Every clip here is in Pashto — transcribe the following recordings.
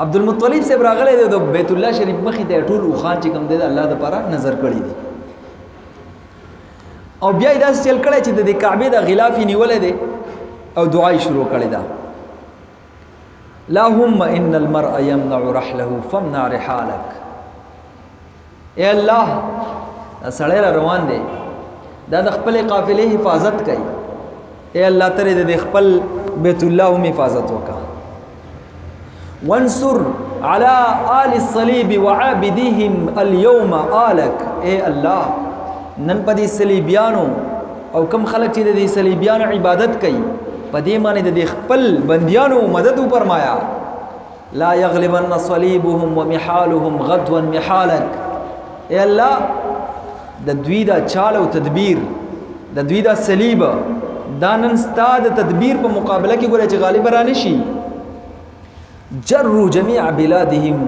عبدالمطلب صاحب راغلی دی د بیت الله شریف مخې ته ټول اوښان چې کوم دی د الله دپاره نظر کړي دي او بیا یې داسې چل کړی چې د دې کعبې د غلاف یې نیولی دی او دعا یې شروع کړې ده اللهم ان المرء يمنع رحله فامنع رحالك اے الله دا سړی را روان دی دا د خپل قافلې حفاظت کوي اے الله ترې د خپل بیت الله هم حفاظت وکړه وانصر على آل الصليب وعابديهم اليوم آلك اے الله نن په دې صلیبیانو او کم خلک چې د دې صلیبیانو عبادت کوي په دې باندې د خپل بندیانو مدد وفرمایا لا يغلبن صليبهم ومحالهم غدوا محالك اے الله د دوی دا چال او تدبیر د دوی دا صلیب دا نن ستا د تدبیر په مقابله کې ګوره چې غالب را نشي جروا جميع بلادهم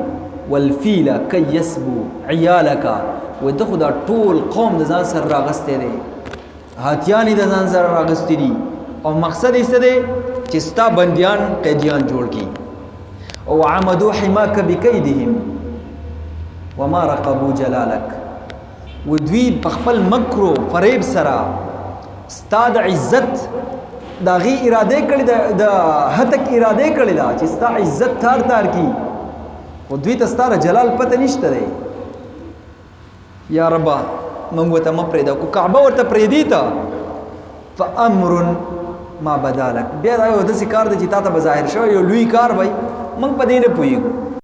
والفيل كي يسبوا عيالك وده خدا ټول قوم د ځان سره راغستې دي هاتیانی د ځان سره راغستې دي او مقصد یې څه دی چې ستا بندیان قیدیان جوړ کړي او عمدوا حماك بكيدهم وما رقبوا جلالك ودوی په خپل مکرو فریب سره ستا د عزت دا غي اراده کړی د هتک اراده کړی دا چې ستا عزت تار تار کی او دوی ته ستاره جلال پته نشته دی یا رب موږ ته مپرې دا کو کعبه ورته پرې دی ته فامر ما بدالک بیا دا یو داسې کار دی چې تا ته به ظاهر شوی یو لوی کار وای موږ په دې نه پوهېږو